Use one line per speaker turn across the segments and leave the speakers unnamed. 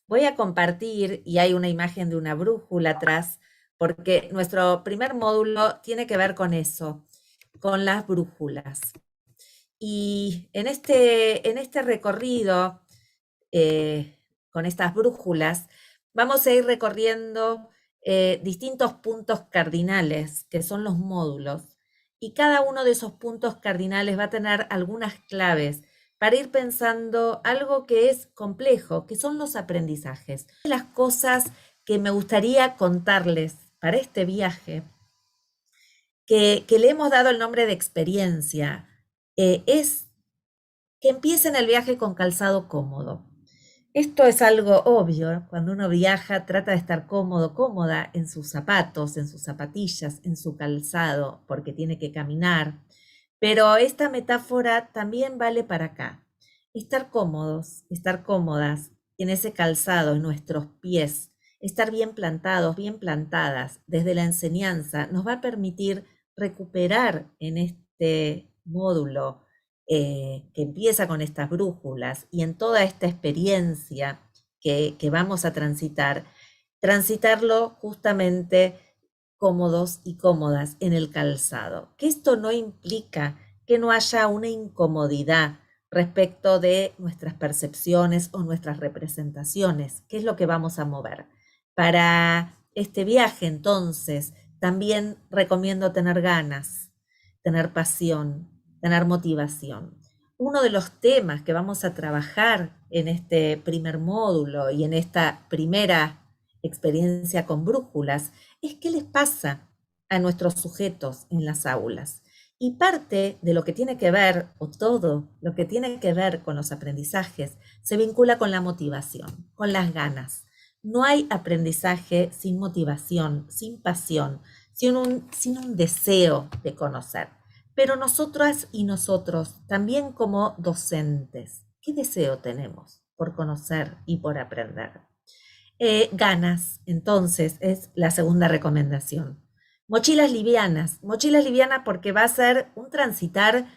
Voy a compartir, y hay una imagen de una brújula atrás, porque nuestro primer módulo tiene que ver con eso, con las brújulas. Y en este recorrido, con estas brújulas, vamos a ir recorriendo distintos puntos cardinales, que son los módulos, y cada uno de esos puntos cardinales va a tener algunas claves para ir pensando algo que es complejo, que son los aprendizajes. Las cosas que me gustaría contarles para este viaje, que le hemos dado el nombre de experiencia, es que empiecen el viaje con calzado cómodo. Esto es algo obvio, cuando uno viaja trata de estar cómodo, cómoda en sus zapatos, en sus zapatillas, en su calzado, porque tiene que caminar. Pero esta metáfora también vale para acá. Estar cómodos, estar cómodas en ese calzado, en nuestros pies, estar bien plantados, bien plantadas desde la enseñanza, nos va a permitir recuperar en este módulo que empieza con estas brújulas y en toda esta experiencia que vamos a transitarlo justamente cómodos y cómodas en el calzado. Que esto no implica que no haya una incomodidad respecto de nuestras percepciones o nuestras representaciones, que es lo que vamos a mover. Para este viaje, entonces, también recomiendo tener ganas, tener pasión, tener motivación. Uno de los temas que vamos a trabajar en este primer módulo y en esta primera experiencia con brújulas es qué les pasa a nuestros sujetos en las aulas. Y parte de lo que tiene que ver, o todo lo que tiene que ver con los aprendizajes, se vincula con la motivación, con las ganas. No hay aprendizaje sin motivación, sin pasión, sin un deseo de conocer. Pero nosotras y nosotros, también como docentes, ¿qué deseo tenemos por conocer y por aprender? Ganas, entonces, es la segunda recomendación. Mochilas livianas porque va a ser un transitar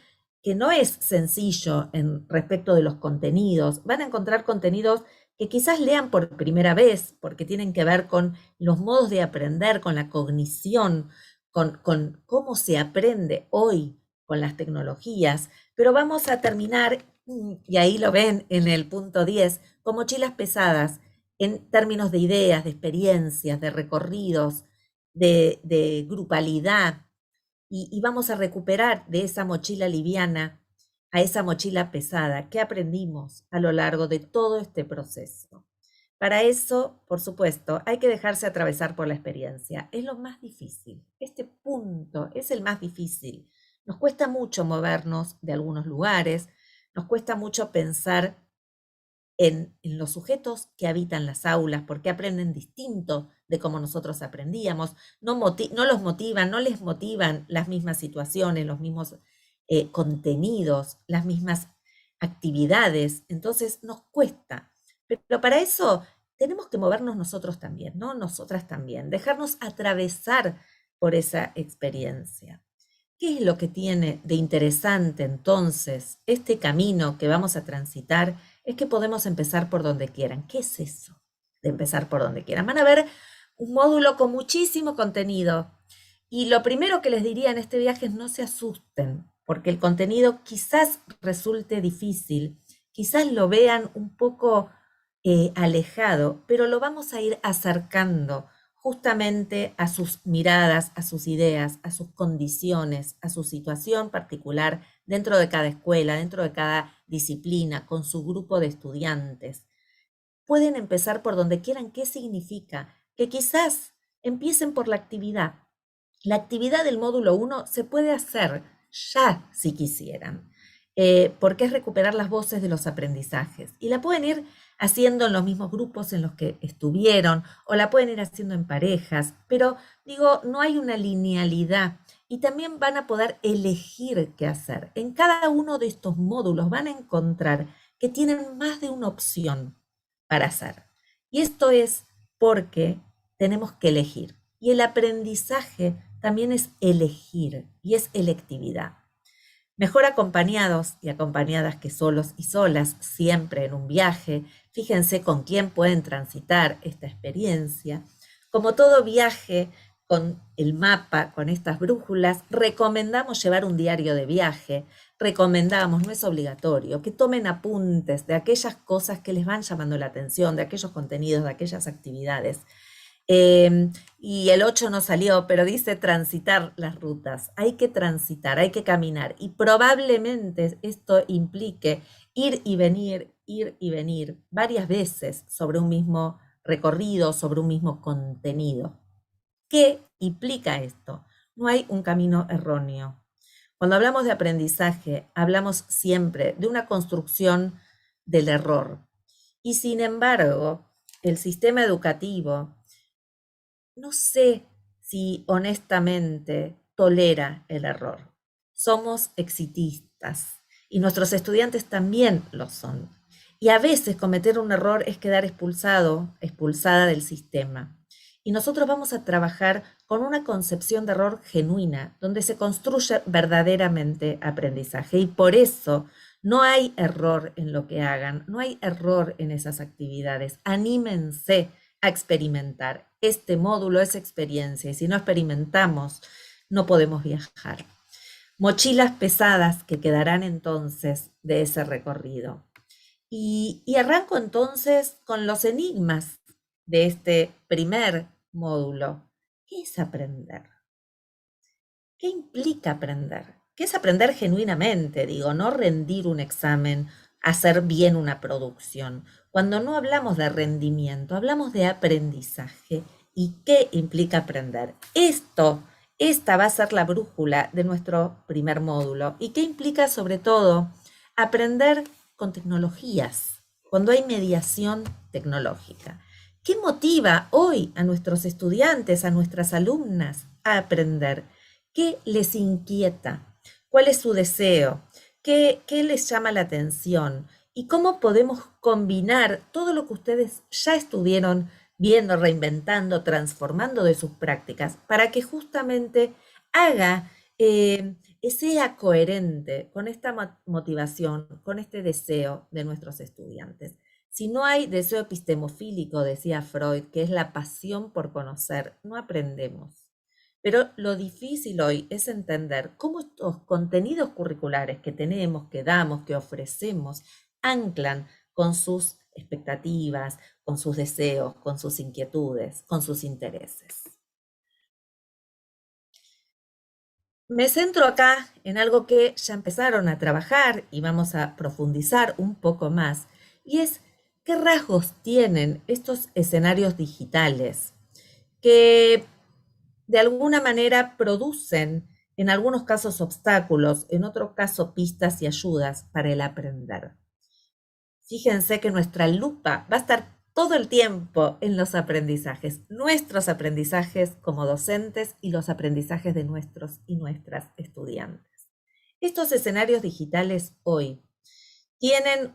que no es sencillo en respecto de los contenidos. Van a encontrar contenidos que quizás lean por primera vez, porque tienen que ver con los modos de aprender, con la cognición, con cómo se aprende hoy con las tecnologías, pero vamos a terminar, y ahí lo ven en el punto 10, con mochilas pesadas, en términos de ideas, de experiencias, de recorridos, de grupalidad, y vamos a recuperar de esa mochila liviana a esa mochila pesada que aprendimos a lo largo de todo este proceso. Para eso, por supuesto, hay que dejarse atravesar por la experiencia. Es lo más difícil. Este punto es el más difícil. Nos cuesta mucho movernos de algunos lugares, nos cuesta mucho pensar en los sujetos que habitan las aulas, porque aprenden distinto de cómo nosotros aprendíamos, no los motivan, no les motivan las mismas situaciones, los mismos contenidos, las mismas actividades, entonces nos cuesta. Pero para eso tenemos que movernos nosotros también, ¿no? Nosotras también, dejarnos atravesar por esa experiencia. ¿Qué es lo que tiene de interesante entonces este camino que vamos a transitar? Es que podemos empezar por donde quieran. ¿Qué es eso de empezar por donde quieran? Van a ver un módulo con muchísimo contenido. Y lo primero que les diría en este viaje es no se asusten, porque el contenido quizás resulte difícil, quizás lo vean un poco alejado, pero lo vamos a ir acercando justamente a sus miradas, a sus ideas, a sus condiciones, a su situación particular dentro de cada escuela, dentro de cada disciplina, con su grupo de estudiantes. Pueden empezar por donde quieran. ¿Qué significa? Que quizás empiecen por la actividad. La actividad del módulo 1 se puede hacer ya si quisieran, porque es recuperar las voces de los aprendizajes. Y la pueden ir haciendo en los mismos grupos en los que estuvieron, o la pueden ir haciendo en parejas, pero digo, no hay una linealidad. Y también van a poder elegir qué hacer. En cada uno de estos módulos van a encontrar que tienen más de una opción para hacer. Y esto es porque tenemos que elegir. Y el aprendizaje también es elegir y es electividad. Mejor acompañados y acompañadas que solos y solas, siempre en un viaje. Fíjense con quién pueden transitar esta experiencia. Como todo viaje, con el mapa, con estas brújulas, recomendamos llevar un diario de viaje. Recomendamos, no es obligatorio, que tomen apuntes de aquellas cosas que les van llamando la atención, de aquellos contenidos, de aquellas actividades. Y el 8 no salió, pero dice transitar las rutas. Hay que transitar, hay que caminar. Y probablemente esto implique ir y venir varias veces sobre un mismo recorrido, sobre un mismo contenido. ¿Qué implica esto? No hay un camino erróneo. Cuando hablamos de aprendizaje, hablamos siempre de una construcción del error. Y sin embargo, el sistema educativo no sé si honestamente tolera el error. Somos exitistas y nuestros estudiantes también lo son. Y a veces cometer un error es quedar expulsado, expulsada del sistema. Y nosotros vamos a trabajar con una concepción de error genuina, donde se construye verdaderamente aprendizaje. Y por eso no hay error en lo que hagan, no hay error en esas actividades. Anímense a experimentar. Este módulo es experiencia y si no experimentamos, no podemos viajar. Mochilas pesadas que quedarán entonces de ese recorrido. Y arranco entonces con los enigmas de este primer módulo. ¿Qué es aprender? ¿Qué implica aprender? ¿Qué es aprender genuinamente? Digo, no rendir un examen, hacer bien una producción. Cuando no hablamos de rendimiento, hablamos de aprendizaje. ¿Y qué implica aprender? Esta va a ser la brújula de nuestro primer módulo. ¿Y qué implica sobre todo aprender con tecnologías, cuando hay mediación tecnológica? ¿Qué motiva hoy a nuestros estudiantes, a nuestras alumnas a aprender? ¿Qué les inquieta? ¿Cuál es su deseo? ¿Qué les llama la atención? ¿Y cómo podemos combinar todo lo que ustedes ya estuvieron viendo, reinventando, transformando de sus prácticas para que justamente haga, sea coherente con esta motivación, con este deseo de nuestros estudiantes? Si no hay deseo epistemofílico, decía Freud, que es la pasión por conocer, no aprendemos. Pero lo difícil hoy es entender cómo estos contenidos curriculares que tenemos, que damos, que ofrecemos, anclan con sus expectativas, con sus deseos, con sus inquietudes, con sus intereses. Me centro acá en algo que ya empezaron a trabajar y vamos a profundizar un poco más, y es qué rasgos tienen estos escenarios digitales que de alguna manera producen en algunos casos obstáculos, en otros casos pistas y ayudas para el aprender. Fíjense que nuestra lupa va a estar todo el tiempo en los aprendizajes, nuestros aprendizajes como docentes y los aprendizajes de nuestros y nuestras estudiantes. Estos escenarios digitales hoy tienen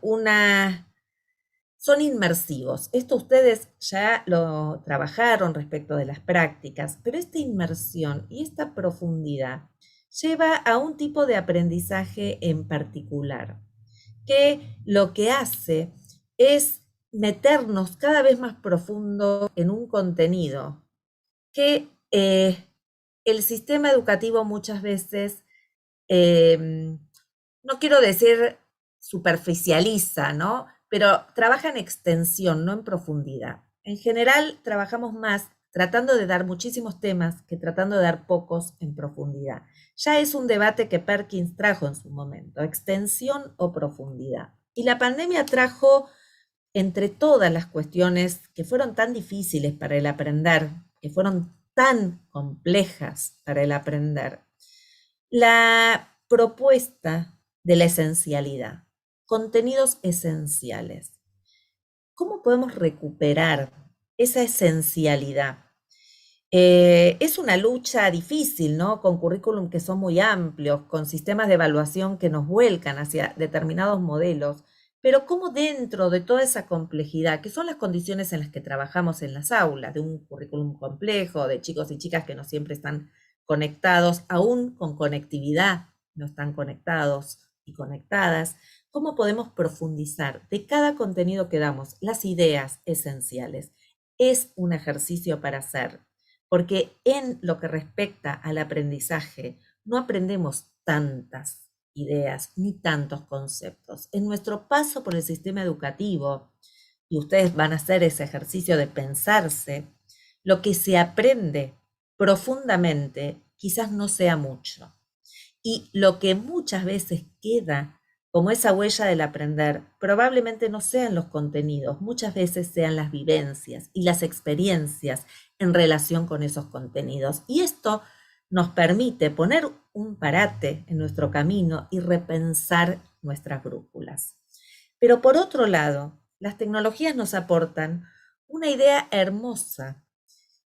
son inmersivos. Esto ustedes ya lo trabajaron respecto de las prácticas, pero esta inmersión y esta profundidad lleva a un tipo de aprendizaje en particular, que lo que hace es meternos cada vez más profundo en un contenido que el sistema educativo muchas veces, no quiero decir superficializa, ¿no? Pero trabaja en extensión, no en profundidad. En general, trabajamos más tratando de dar muchísimos temas que tratando de dar pocos en profundidad. Ya es un debate que Perkins trajo en su momento, extensión o profundidad. Y la pandemia trajo, entre todas las cuestiones que fueron tan difíciles para el aprender, que fueron tan complejas para el aprender, la propuesta de la esencialidad, contenidos esenciales. ¿Cómo podemos recuperar esa esencialidad? Es una lucha difícil, ¿no? Con currículum que son muy amplios, con sistemas de evaluación que nos vuelcan hacia determinados modelos, pero cómo dentro de toda esa complejidad, que son las condiciones en las que trabajamos en las aulas, de un currículum complejo, de chicos y chicas que no siempre están conectados, aún con conectividad no están conectados y conectadas, cómo podemos profundizar de cada contenido que damos, las ideas esenciales. Es un ejercicio para hacer, porque en lo que respecta al aprendizaje, no aprendemos tantas ideas ni tantos conceptos. En nuestro paso por el sistema educativo, y ustedes van a hacer ese ejercicio de pensarse, lo que se aprende profundamente quizás no sea mucho. Y lo que muchas veces queda como esa huella del aprender, probablemente no sean los contenidos, muchas veces sean las vivencias y las experiencias en relación con esos contenidos. Y esto nos permite poner un parate en nuestro camino y repensar nuestras brújulas. Pero por otro lado, las tecnologías nos aportan una idea hermosa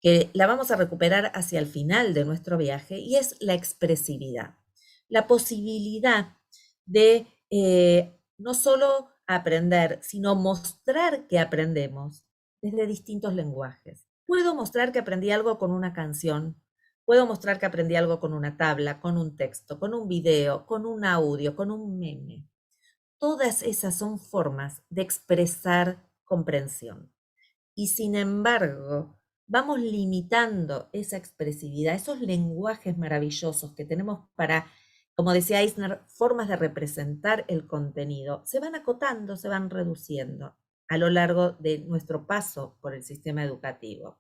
que la vamos a recuperar hacia el final de nuestro viaje, y es la expresividad, la posibilidad de no solo aprender, sino mostrar que aprendemos desde distintos lenguajes. Puedo mostrar que aprendí algo con una canción, puedo mostrar que aprendí algo con una tabla, con un texto, con un video, con un audio, con un meme. Todas esas son formas de expresar comprensión. Y sin embargo, vamos limitando esa expresividad, esos lenguajes maravillosos que tenemos para, como decía Eisner, formas de representar el contenido, se van acotando, se van reduciendo a lo largo de nuestro paso por el sistema educativo.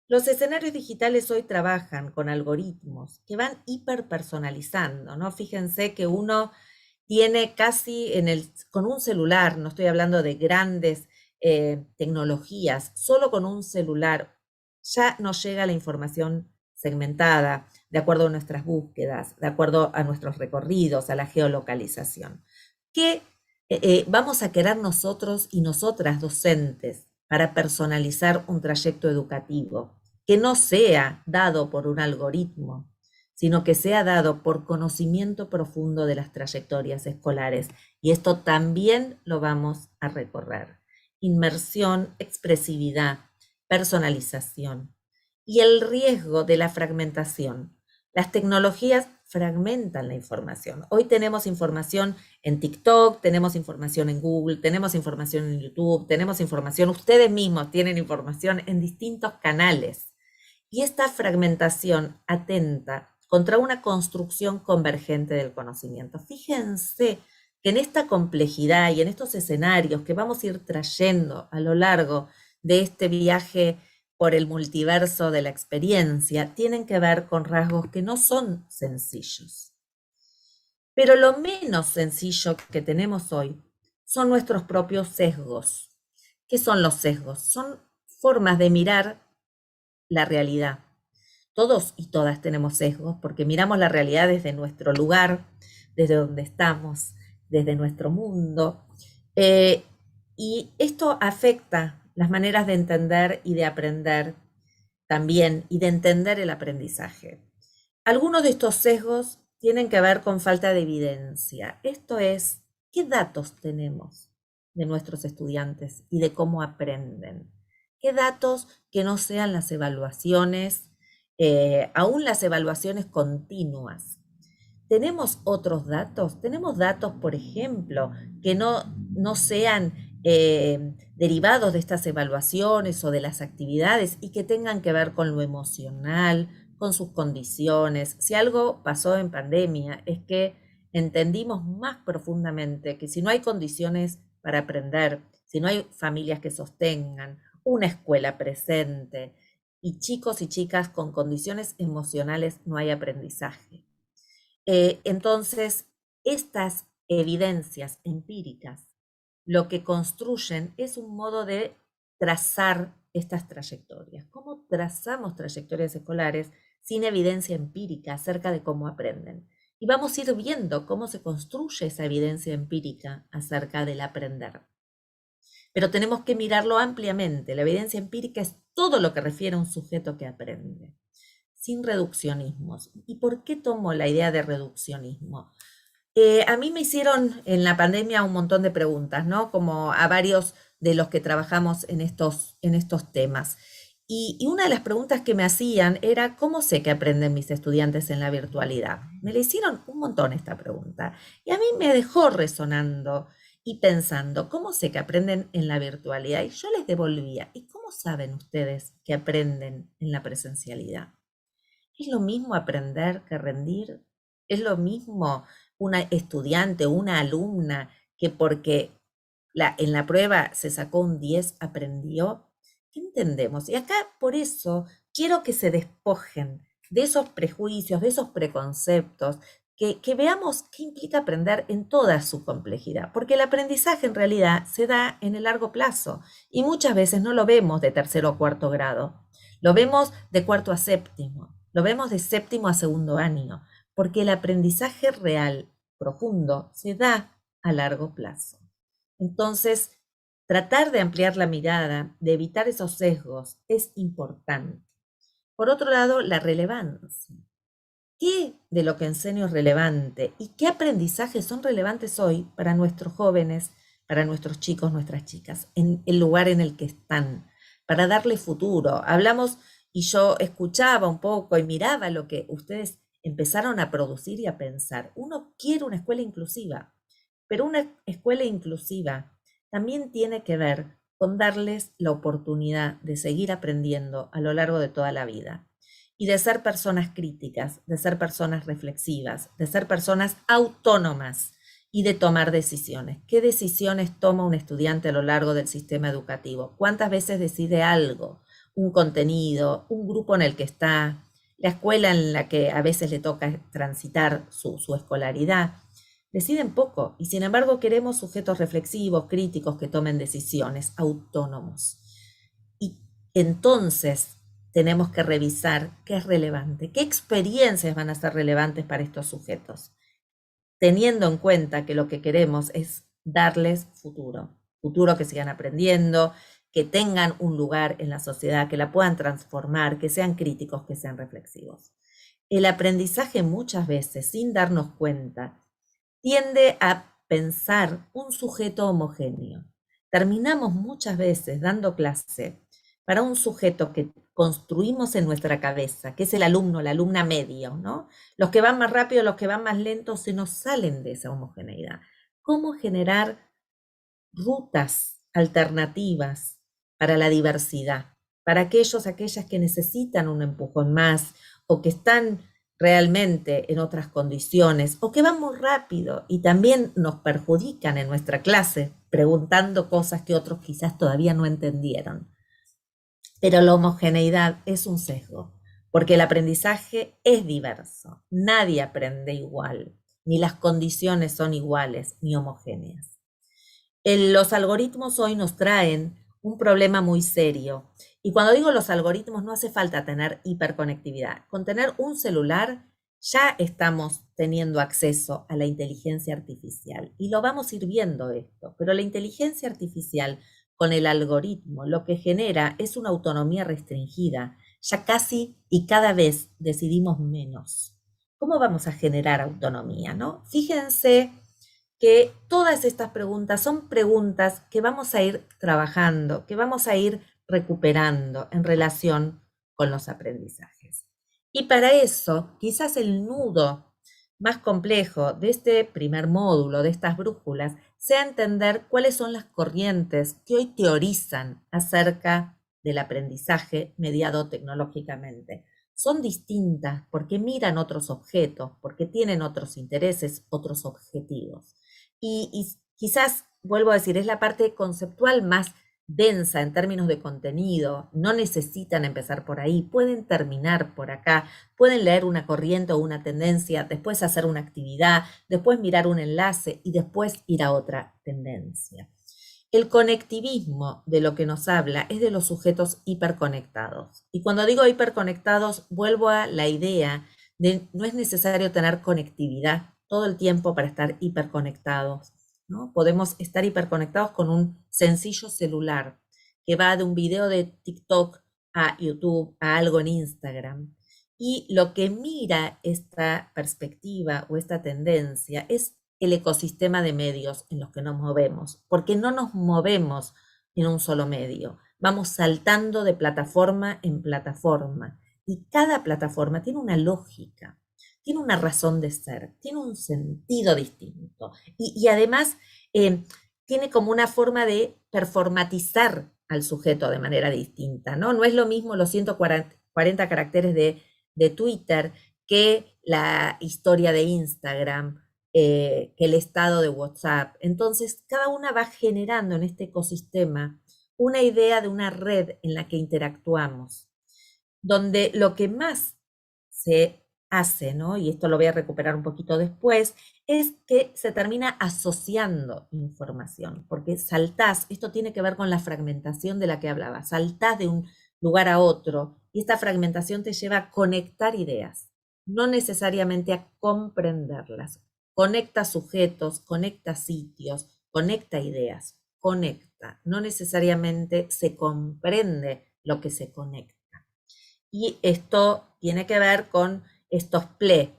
Los escenarios digitales hoy trabajan con algoritmos que van hiperpersonalizando, ¿no? Fíjense que uno tiene casi con un celular, no estoy hablando de grandes tecnologías, solo con un celular ya nos llega la información segmentada, de acuerdo a nuestras búsquedas, de acuerdo a nuestros recorridos, a la geolocalización. ¿Qué vamos a querer nosotros y nosotras docentes para personalizar un trayecto educativo que no sea dado por un algoritmo, sino que sea dado por conocimiento profundo de las trayectorias escolares? Y esto también lo vamos a recorrer. Inmersión, expresividad, personalización y el riesgo de la fragmentación. Las tecnologías fragmentan la información. Hoy tenemos información en TikTok, tenemos información en Google, tenemos información en YouTube, tenemos información, ustedes mismos tienen información en distintos canales. Y esta fragmentación atenta contra una construcción convergente del conocimiento. Fíjense que en esta complejidad y en estos escenarios que vamos a ir trayendo a lo largo de este viaje por el multiverso de la experiencia, tienen que ver con rasgos que no son sencillos. Pero lo menos sencillo que tenemos hoy son nuestros propios sesgos. ¿Qué son los sesgos? Son formas de mirar la realidad. Todos y todas tenemos sesgos porque miramos la realidad desde nuestro lugar, desde donde estamos, desde nuestro mundo. Y esto afecta las maneras de entender y de aprender también, y de entender el aprendizaje. Algunos de estos sesgos tienen que ver con falta de evidencia. Esto es, ¿qué datos tenemos de nuestros estudiantes y de cómo aprenden? ¿Qué datos que no sean las evaluaciones, aún las evaluaciones continuas? ¿Tenemos otros datos? Tenemos datos, por ejemplo, que no sean derivados de estas evaluaciones o de las actividades y que tengan que ver con lo emocional, con sus condiciones. Si algo pasó en pandemia es que entendimos más profundamente que si no hay condiciones para aprender, si no hay familias que sostengan, una escuela presente y chicos y chicas con condiciones emocionales, no hay aprendizaje. Entonces, estas evidencias empíricas lo que construyen es un modo de trazar estas trayectorias. ¿Cómo trazamos trayectorias escolares sin evidencia empírica acerca de cómo aprenden? Y vamos a ir viendo cómo se construye esa evidencia empírica acerca del aprender. Pero tenemos que mirarlo ampliamente. La evidencia empírica es todo lo que refiere a un sujeto que aprende, sin reduccionismos. ¿Y por qué tomo la idea de reduccionismo? A mí me hicieron en la pandemia un montón de preguntas, ¿no? Como a varios de los que trabajamos en estos temas. Y una de las preguntas que me hacían era, ¿cómo sé que aprenden mis estudiantes en la virtualidad? Me le hicieron un montón esta pregunta y a mí me dejó resonando y pensando, ¿cómo sé que aprenden en la virtualidad? Y yo les devolvía, ¿y cómo saben ustedes que aprenden en la presencialidad? ¿Es lo mismo aprender que rendir? ¿Es lo mismo una estudiante o una alumna que porque en la prueba se sacó un 10 aprendió? ¿Qué entendemos? Y acá por eso quiero que se despojen de esos prejuicios, de esos preconceptos, que veamos qué implica aprender en toda su complejidad, porque el aprendizaje en realidad se da en el largo plazo y muchas veces no lo vemos de tercero o cuarto grado, lo vemos de cuarto a séptimo, lo vemos de séptimo a segundo año, porque el aprendizaje real, profundo, se da a largo plazo. Entonces, tratar de ampliar la mirada, de evitar esos sesgos, es importante. Por otro lado, la relevancia. ¿Qué de lo que enseño es relevante y qué aprendizajes son relevantes hoy para nuestros jóvenes, para nuestros chicos, nuestras chicas, en el lugar en el que están, para darle futuro? Hablamos y yo escuchaba un poco y miraba lo que ustedes empezaron a producir y a pensar. Uno quiere una escuela inclusiva, pero una escuela inclusiva también tiene que ver con darles la oportunidad de seguir aprendiendo a lo largo de toda la vida y de ser personas críticas, de ser personas reflexivas, de ser personas autónomas y de tomar decisiones. ¿Qué decisiones toma un estudiante a lo largo del sistema educativo? ¿Cuántas veces decide algo, un contenido, un grupo en el que está, la escuela en la que a veces le toca transitar su escolaridad? Deciden poco y sin embargo queremos sujetos reflexivos, críticos, que tomen decisiones, autónomos. Y entonces tenemos que revisar qué es relevante, qué experiencias van a ser relevantes para estos sujetos, teniendo en cuenta que lo que queremos es darles futuro, futuro que sigan aprendiendo, que tengan un lugar en la sociedad, que la puedan transformar, que sean críticos, que sean reflexivos. El aprendizaje muchas veces, sin darnos cuenta, tiende a pensar un sujeto homogéneo. Terminamos muchas veces dando clase para un sujeto que construimos en nuestra cabeza, que es el alumno, la alumna medio, ¿no? Los que van más rápido, los que van más lentos, se nos salen de esa homogeneidad. ¿Cómo generar rutas alternativas para la diversidad, para aquellas que necesitan un empujón más o que están realmente en otras condiciones o que van muy rápido y también nos perjudican en nuestra clase preguntando cosas que otros quizás todavía no entendieron? Pero la homogeneidad es un sesgo, porque el aprendizaje es diverso, nadie aprende igual, ni las condiciones son iguales ni homogéneas. Los algoritmos hoy nos traen un problema muy serio. Y cuando digo los algoritmos, no hace falta tener hiperconectividad. Con tener un celular ya estamos teniendo acceso a la inteligencia artificial. Y lo vamos a ir viendo esto. Pero la inteligencia artificial con el algoritmo lo que genera es una autonomía restringida. Ya casi y cada vez decidimos menos. ¿Cómo vamos a generar autonomía, no? Fíjense que todas estas preguntas son preguntas que vamos a ir trabajando, que vamos a ir recuperando en relación con los aprendizajes. Y para eso, quizás el nudo más complejo de este primer módulo, de estas brújulas, sea entender cuáles son las corrientes que hoy teorizan acerca del aprendizaje mediado tecnológicamente. Son distintas porque miran otros objetos, porque tienen otros intereses, otros objetivos. Y quizás, vuelvo a decir, es la parte conceptual más densa en términos de contenido. No necesitan empezar por ahí, pueden terminar por acá, pueden leer una corriente o una tendencia, después hacer una actividad, después mirar un enlace y después ir a otra tendencia. El conectivismo de lo que nos habla es de los sujetos hiperconectados. Y cuando digo hiperconectados, vuelvo a la idea de no es necesario tener conectividad todo el tiempo para estar hiperconectados, ¿no? Podemos estar hiperconectados con un sencillo celular que va de un video de TikTok a YouTube, a algo en Instagram. Y lo que mira esta perspectiva o esta tendencia es el ecosistema de medios en los que nos movemos, porque no nos movemos en un solo medio. vamos saltando de plataforma en plataforma. Y cada plataforma tiene una lógica, tiene una razón de ser, tiene un sentido distinto. Y además tiene como una forma de performatizar al sujeto de manera distinta, ¿no? No es lo mismo los 140 caracteres de Twitter que la historia de Instagram, que el estado de WhatsApp. Entonces, cada una va generando en este ecosistema una idea de una red en la que interactuamos, donde lo que más se hace, ¿no? Y esto lo voy a recuperar un poquito después, es que se termina asociando información, porque saltás, esto tiene que ver con la fragmentación de la que hablaba, saltás de un lugar a otro y esta fragmentación te lleva a conectar ideas, no necesariamente a comprenderlas. Conecta sujetos, conecta sitios, conecta ideas, conecta, no necesariamente se comprende lo que se conecta. Y esto tiene que ver con estos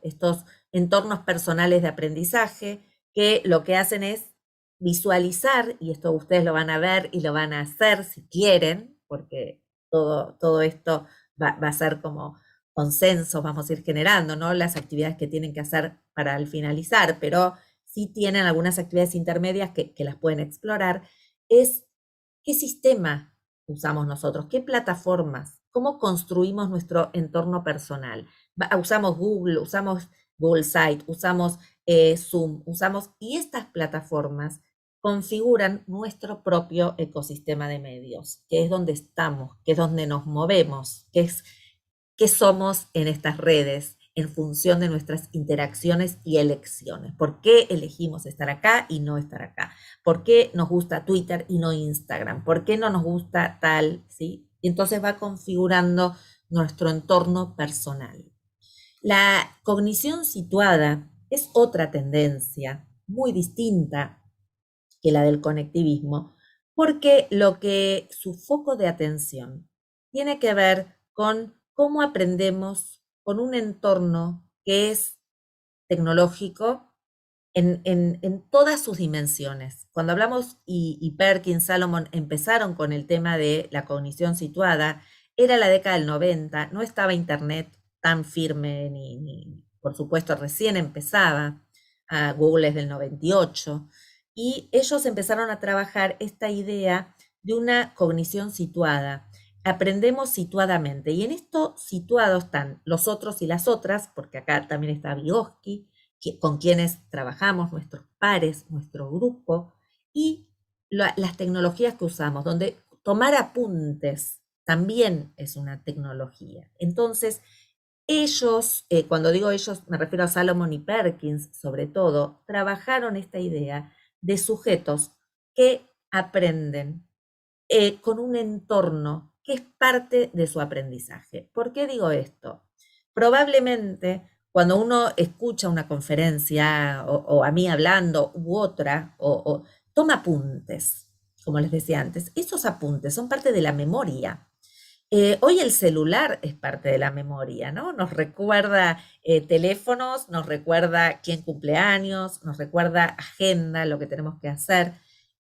estos entornos personales de aprendizaje, que lo que hacen es visualizar, y esto ustedes lo van a ver y lo van a hacer si quieren, porque todo esto va a ser como consensos, vamos a ir generando, ¿no? Las actividades que tienen que hacer para el finalizar, pero sí tienen algunas actividades intermedias que las pueden explorar, es qué sistema usamos nosotros, qué plataformas, cómo construimos nuestro entorno personal. Usamos Google Site, usamos Zoom, y estas plataformas configuran nuestro propio ecosistema de medios, que es donde estamos, que es donde nos movemos, que es qué somos en estas redes en función de nuestras interacciones y elecciones. ¿Por qué elegimos estar acá y no estar acá? ¿Por qué nos gusta Twitter y no Instagram? ¿Por qué no nos gusta tal? ¿Sí? Y entonces va configurando nuestro entorno personal. La cognición situada es otra tendencia muy distinta que la del conectivismo, porque su foco de atención tiene que ver con cómo aprendemos con un entorno que es tecnológico en todas sus dimensiones. Cuando hablamos, y Perkins, Salomon empezaron con el tema de la cognición situada, era la década del 90, no estaba Internet tan firme, por supuesto, recién empezaba, Google es del 98, y ellos empezaron a trabajar esta idea de una cognición situada. Aprendemos situadamente, y en esto situados están los otros y las otras, porque acá también está Vygotsky, con quienes trabajamos, nuestros pares, nuestro grupo, y las tecnologías que usamos, donde tomar apuntes también es una tecnología. Entonces, ellos, cuando digo ellos, me refiero a Salomon y Perkins, sobre todo, trabajaron esta idea de sujetos que aprenden con un entorno que es parte de su aprendizaje. ¿Por qué digo esto? Probablemente cuando uno escucha una conferencia o a mí hablando u otra, o toma apuntes, como les decía antes, esos apuntes son parte de la memoria. Hoy el celular es parte de la memoria, ¿no? Nos recuerda teléfonos, nos recuerda quién cumple años, nos recuerda agenda, lo que tenemos que hacer.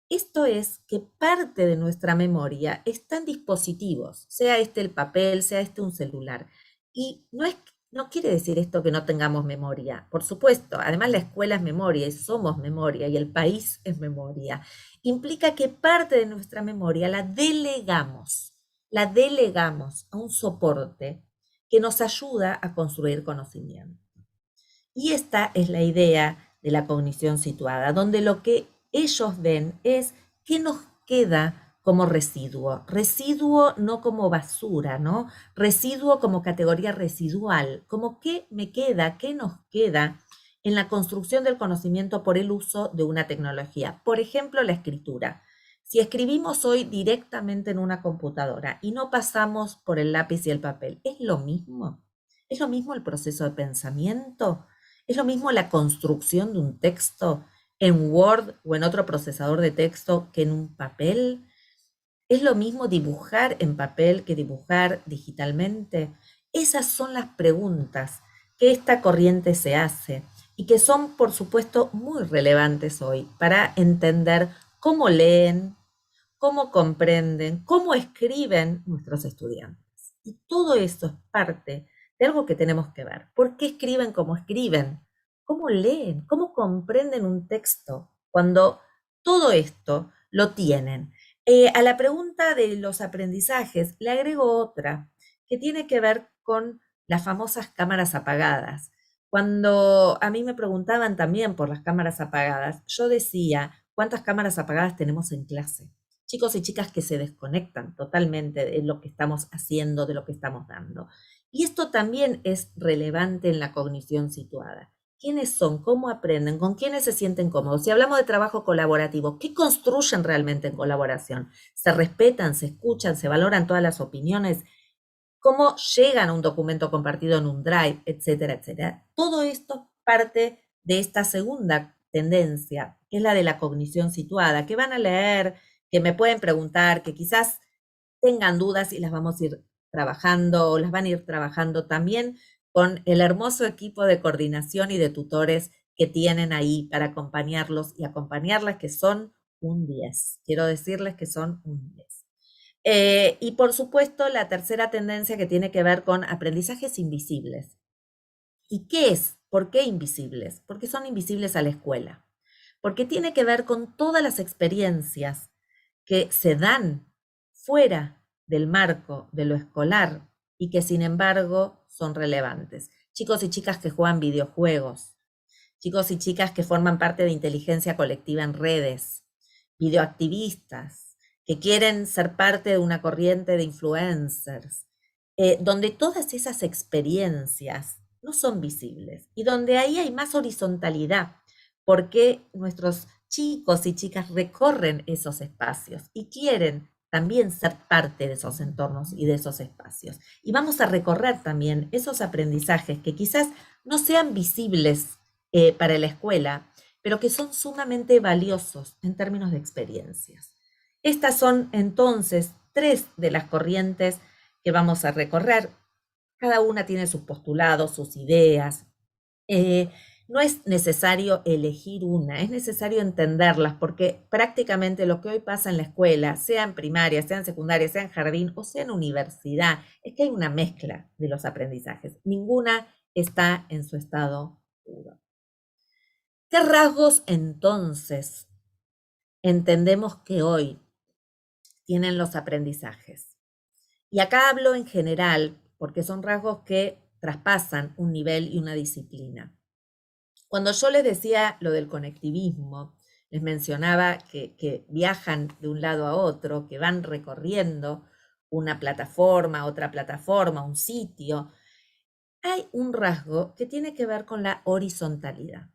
Esto es que parte de nuestra memoria está en dispositivos, sea este el papel, sea este un celular. Y no quiere decir esto que no tengamos memoria, por supuesto. Además, la escuela es memoria y somos memoria y el país es memoria. Implica que parte de nuestra memoria la delegamos a un soporte que nos ayuda a construir conocimiento. Y esta es la idea de la cognición situada, donde lo que ellos ven es qué nos queda como residuo. Residuo no como basura, ¿no? Residuo como categoría residual, como qué me queda, qué nos queda en la construcción del conocimiento por el uso de una tecnología. Por ejemplo, la escritura. Si escribimos hoy directamente en una computadora y no pasamos por el lápiz y el papel, ¿es lo mismo? ¿Es lo mismo el proceso de pensamiento? ¿Es lo mismo la construcción de un texto en Word o en otro procesador de texto que en un papel? ¿Es lo mismo dibujar en papel que dibujar digitalmente? Esas son las preguntas que esta corriente se hace y que son, por supuesto, muy relevantes hoy para entender cómo leen, cómo comprenden, cómo escriben nuestros estudiantes. Y todo eso es parte de algo que tenemos que ver. ¿Por qué escriben como escriben? ¿Cómo leen? ¿Cómo comprenden un texto? Cuando todo esto lo tienen. A la pregunta de los aprendizajes le agrego otra que tiene que ver con las famosas cámaras apagadas. Cuando a mí me preguntaban también por las cámaras apagadas, yo decía, ¿cuántas cámaras apagadas tenemos en clase? Chicos y chicas que se desconectan totalmente de lo que estamos haciendo, de lo que estamos dando. Y esto también es relevante en la cognición situada. ¿Quiénes son? ¿Cómo aprenden? ¿Con quiénes se sienten cómodos? Si hablamos de trabajo colaborativo, ¿qué construyen realmente en colaboración? ¿Se respetan, se escuchan, se valoran todas las opiniones? ¿Cómo llegan a un documento compartido en un drive, etcétera, etcétera? Todo esto parte de esta segunda tendencia, que es la de la cognición situada, que van a leer, que me pueden preguntar, que quizás tengan dudas y las vamos a ir trabajando o las van a ir trabajando también con el hermoso equipo de coordinación y de tutores que tienen ahí para acompañarlos y acompañarlas, que son un 10. Quiero decirles que son un 10. Y por supuesto, la tercera tendencia que tiene que ver con aprendizajes invisibles. ¿Y qué es? ¿Por qué invisibles? Porque son invisibles a la escuela. Porque tiene que ver con todas las experiencias que se dan fuera del marco de lo escolar y que sin embargo son relevantes. Chicos y chicas que juegan videojuegos, chicos y chicas que forman parte de inteligencia colectiva en redes, videoactivistas, que quieren ser parte de una corriente de influencers, donde todas esas experiencias no son visibles y donde ahí hay más horizontalidad, porque nuestros chicos y chicas recorren esos espacios y quieren también ser parte de esos entornos y de esos espacios. Y vamos a recorrer también esos aprendizajes que quizás no sean visibles para la escuela, pero que son sumamente valiosos en términos de experiencias. Estas son entonces tres de las corrientes que vamos a recorrer. Cada una tiene sus postulados, sus ideas. No es necesario elegir una, es necesario entenderlas, porque prácticamente lo que hoy pasa en la escuela, sea en primaria, sea en secundaria, sea en jardín o sea en universidad, es que hay una mezcla de los aprendizajes. Ninguna está en su estado puro. ¿Qué rasgos entonces entendemos que hoy tienen los aprendizajes? Y acá hablo en general, porque son rasgos que traspasan un nivel y una disciplina. Cuando yo les decía lo del conectivismo, les mencionaba que viajan de un lado a otro, que van recorriendo una plataforma, otra plataforma, un sitio, hay un rasgo que tiene que ver con la horizontalidad.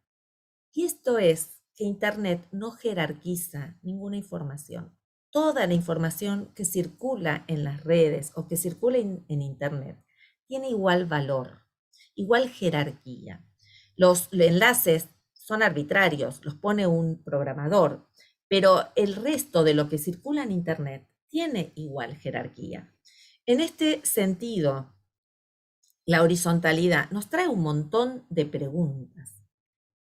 Y esto es que Internet no jerarquiza ninguna información. Toda la información que circula en las redes o que circula en Internet tiene igual valor, igual jerarquía. Los enlaces son arbitrarios, los pone un programador, pero el resto de lo que circula en Internet tiene igual jerarquía. En este sentido, la horizontalidad nos trae un montón de preguntas.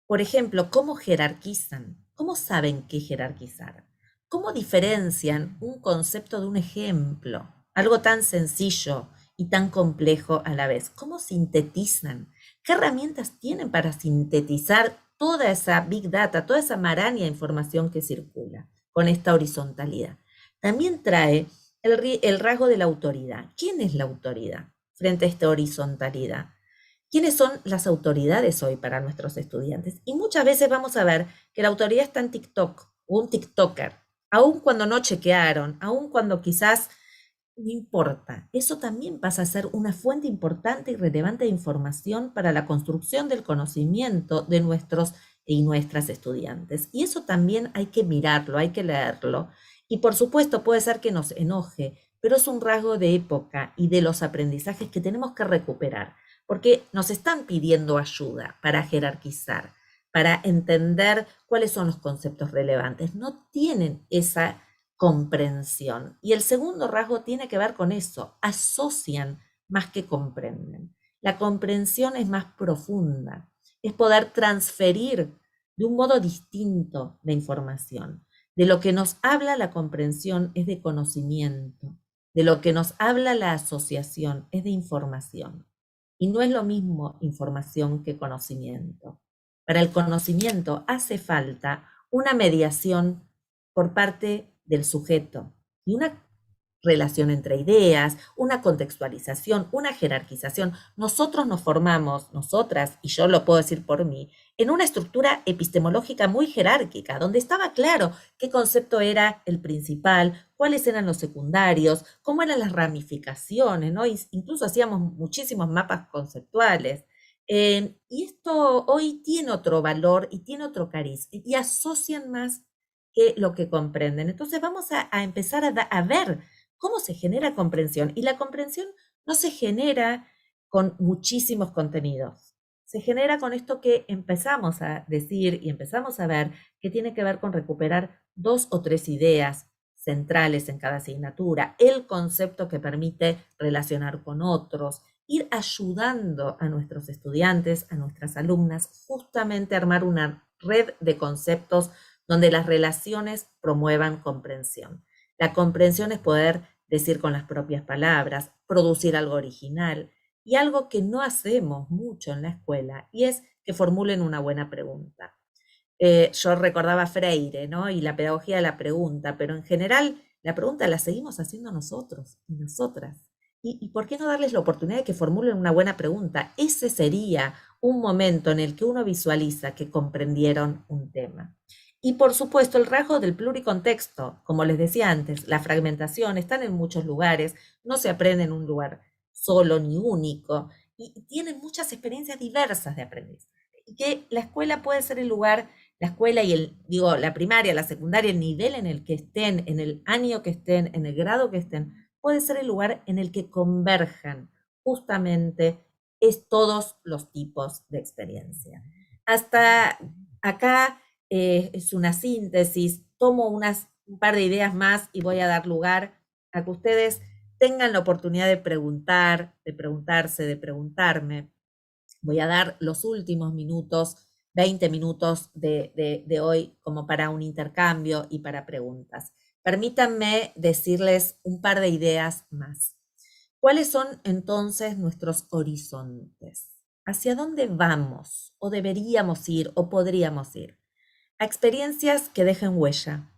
Por ejemplo, ¿cómo jerarquizan? ¿Cómo saben qué jerarquizar? ¿Cómo diferencian un concepto de un ejemplo? Algo tan sencillo y tan complejo a la vez. ¿Cómo sintetizan? ¿Qué herramientas tienen para sintetizar toda esa big data, toda esa maraña de información que circula con esta horizontalidad? También trae el rasgo de la autoridad. ¿Quién es la autoridad frente a esta horizontalidad? ¿Quiénes son las autoridades hoy para nuestros estudiantes? Y muchas veces vamos a ver que la autoridad está en TikTok o un TikToker, aun cuando no chequearon, aun cuando quizás no importa. Eso también pasa a ser una fuente importante y relevante de información para la construcción del conocimiento de nuestros y nuestras estudiantes. Y eso también hay que mirarlo, hay que leerlo. Y por supuesto puede ser que nos enoje, pero es un rasgo de época y de los aprendizajes que tenemos que recuperar, porque nos están pidiendo ayuda para jerarquizar, para entender cuáles son los conceptos relevantes. No tienen esa comprensión. Y el segundo rasgo tiene que ver con eso, asocian más que comprenden. La comprensión es más profunda, es poder transferir de un modo distinto la información, De lo que nos habla la comprensión es de conocimiento, de lo que nos habla la asociación es de información. Y no es lo mismo información que conocimiento. Para el conocimiento hace falta una mediación por parte del sujeto y una relación entre ideas, una contextualización, una jerarquización. Nosotros nos formamos, nosotras, y yo lo puedo decir por mí, en una estructura epistemológica muy jerárquica, donde estaba claro qué concepto era el principal, cuáles eran los secundarios, cómo eran las ramificaciones, ¿no? Incluso hacíamos muchísimos mapas conceptuales. Y esto hoy tiene otro valor y tiene otro cariz, y asocian más que lo que comprenden. Entonces vamos a empezar a ver cómo se genera comprensión. Y la comprensión no se genera con muchísimos contenidos. Se genera con esto que empezamos a decir y empezamos a ver, que tiene que ver con recuperar 2 o 3 ideas centrales en cada asignatura, el concepto que permite relacionar con otros, ir ayudando a nuestros estudiantes, a nuestras alumnas, justamente a armar una red de conceptos donde las relaciones promuevan comprensión. La comprensión es poder decir con las propias palabras, producir algo original y algo que no hacemos mucho en la escuela, y es que formulen una buena pregunta. Yo recordaba a Freire, ¿no? Y la pedagogía de la pregunta, pero en general la pregunta la seguimos haciendo nosotros y nosotras. ¿Y por qué no darles la oportunidad de que formulen una buena pregunta? Ese sería un momento en el que uno visualiza que comprendieron un tema. Y por supuesto el rasgo del pluricontexto, como les decía antes, la fragmentación, están en muchos lugares, no se aprende en un lugar solo ni único, y tienen muchas experiencias diversas de aprendizaje. Y que la escuela puede ser el lugar, la escuela y la primaria, la secundaria, el nivel en el que estén, en el año que estén, en el grado que estén, puede ser el lugar en el que converjan justamente todos los tipos de experiencia. Hasta acá es una síntesis, tomo un par de ideas más y voy a dar lugar a que ustedes tengan la oportunidad de preguntar, de preguntarse, de preguntarme. Voy a dar los últimos minutos, 20 minutos de hoy como para un intercambio y para preguntas. Permítanme decirles un par de ideas más. ¿Cuáles son entonces nuestros horizontes? ¿Hacia dónde vamos o deberíamos ir o podríamos ir? A experiencias que dejen huella.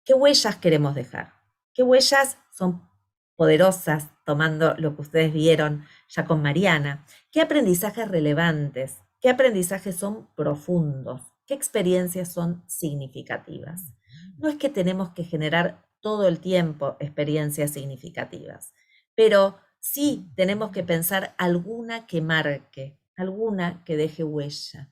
¿Qué huellas queremos dejar? ¿Qué huellas son poderosas, tomando lo que ustedes vieron ya con Mariana? ¿Qué aprendizajes relevantes? ¿Qué aprendizajes son profundos? ¿Qué experiencias son significativas? No es que tenemos que generar todo el tiempo experiencias significativas, pero sí tenemos que pensar alguna que marque, alguna que deje huella,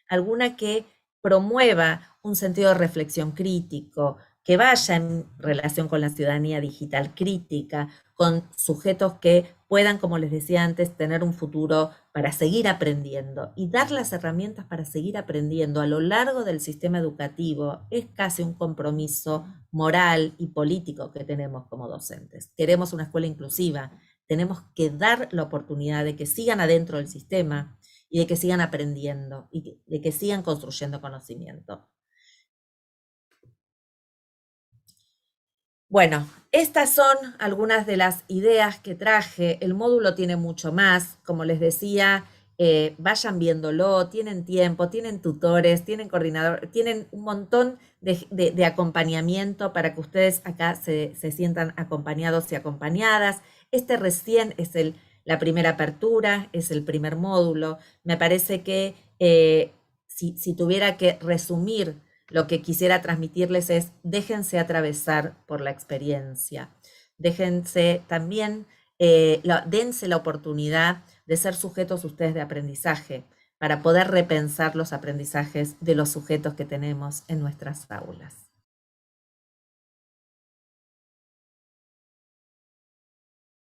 alguna que promueva un sentido de reflexión crítico, que vaya en relación con la ciudadanía digital crítica, con sujetos que puedan, como les decía antes, tener un futuro para seguir aprendiendo y dar las herramientas para seguir aprendiendo a lo largo del sistema educativo es casi un compromiso moral y político que tenemos como docentes. Queremos una escuela inclusiva, tenemos que dar la oportunidad de que sigan adentro del sistema y de que sigan aprendiendo y de que sigan construyendo conocimiento. Bueno, estas son algunas de las ideas que traje. El módulo tiene mucho más, como les decía, vayan viéndolo, tienen tiempo, tienen tutores, tienen coordinador, tienen un montón de acompañamiento para que ustedes acá se sientan acompañados y acompañadas. Este recién es la primera apertura, es el primer módulo. Me parece que si tuviera que resumir lo que quisiera transmitirles es, déjense atravesar por la experiencia, déjense también, dense la oportunidad de ser sujetos ustedes de aprendizaje para poder repensar los aprendizajes de los sujetos que tenemos en nuestras aulas.